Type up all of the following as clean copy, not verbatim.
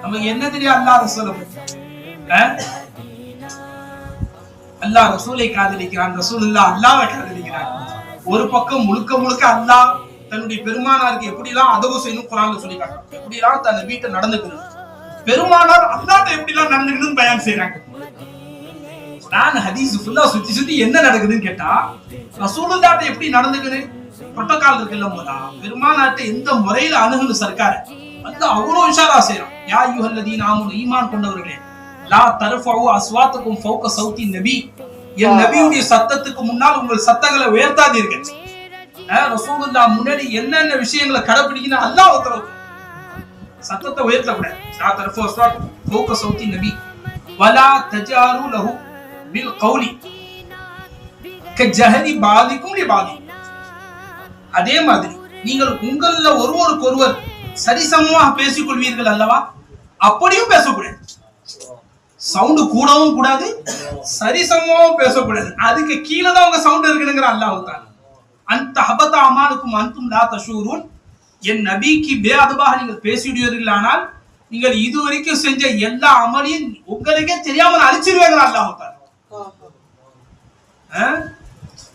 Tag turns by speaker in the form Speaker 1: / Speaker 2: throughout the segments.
Speaker 1: நமக்கு என்ன தெரியும் அல்லாஹ் ரசூலை அல்லாஹ் ரசூலை காதலிக்கிறான், ரசூலுல்லாஹ் அல்லாஹ்வை காதலிக்கிறான். ஒரு பக்கம் முழுக்க முழுக்க அல்லாஹ் தன்னுடைய பெருமானாருக்கு எப்படிலாம் அதவு செய்யணும் குர்ஆன்ல சொல்லி காட்டுறான், எப்படிலாம் தன் வீட்டை நடந்துக்கணும், பெருமானார் அல்லாஹ்ட்ட எப்படிலாம் நடந்துக்கணும்னு பயான் செய்றாங்க. குர்ஆன் ஹதீஸ் ஃபுல்லா சுத்தி சுத்தி என்ன நடக்குதுன்னு கேட்டா ரசூலுல்லாஹ்ட்ட எப்படி நடந்துக்கணும் புரோட்டோகால் இருக்குல்ல, போதா பெருமானார்ட்ட எந்த முறையில அணுகணும் சர்க்கார் அல்லாஹ் அவ்வளவு இஷாரா செய்றான். யா அய்யுஹல்லதீன ஆமனு ஈமான் கொண்டவர்களே லா தர்ஃபஉ அஸ்வாத்தகும் ஃபௌக சௌத்தி நபி, என் நபியுடைய சத்தத்துக்கு முன்னால் உங்கள் சத்தங்களை உயர்த்தாதீர்கள். ரசூலுல்லாஹ் முன்னாடி என்னென்ன விஷயங்களை கடைபிடிக்கணும் அல்லாஹ் உத்தரவு, சத்தத்தை உயர்த்தக்கூடாது. லா தர்ஃபஉ அஸ்வாத்தகும் ஃபௌக சௌத்தி நபி வலா தஜாரு லஹு பில் கௌலி கஜஹரி பாதிக்கும் லிபாதி. அதே மாதிரி நீங்கள் உங்கள ஒருவருக்கு ஒருவர் சரிசமமாக பேசிக் கொள்வீர்கள் அல்லவா, அப்படியும் பேசக்கூடாது. சவுண்ட் கூடவும் கூடாது, சரிசமமாவும் பேசக்கூடாது. அதுக்கு கீழே தான் உங்க சவுண்ட் இருக்குங்கிற அல்லாஹ் தஆலா. அந்த ஹபத அமாலுக்கும் அன்தும் லா தஷூரூன், என் நபிக்கு பேஅதுபாக நீங்கள் பேசிடுவீர்கள், ஆனால் நீங்கள் இதுவரைக்கும் செஞ்ச எல்லா அமலையும் உங்களுக்கே தெரியாமல் அழிச்சிருவாங்க அல்லாஹ் தஆலா.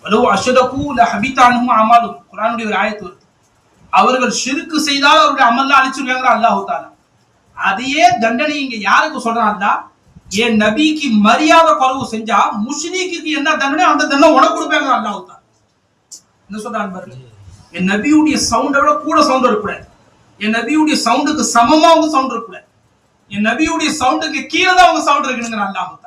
Speaker 1: வலவ் அஷ்ரகு லஹபித அன்ஹும் அமாலும், குர்ஆனுடைய ஒரு ஆயத்து வருது, அவர்கள் ஷிர்க் செய்தால் அவருடைய அமல்லாம் அழிச்சிருவாங்க அல்லாஹ் தஆலா. அதையே தண்டனை இங்க யாருக்கு சொல்றான் அல்லாஹ், என் நபிக்கு மரியாதை குறைவு செஞ்சா முஷ்ரிக்குக்கு என்ன தண்டனை அந்த தண்டனை உனக்கு கொடுப்பாங்க அல்லாஹ் தஆலா. என்ன சொல்றான் பாருங்க, என் நபியுடைய சவுண்டை விட கூட சவுண்ட் இருக்கக்கூடாது, என் நபியுடைய சவுண்டுக்கு சமமா அவங்க சவுண்ட் இருக்கக்கூடாது, என் நபியுடைய சவுண்டுக்கு கீழே தான் அவங்க சவுண்ட் இருக்குங்கிற அல்லாஹ் தஆலா.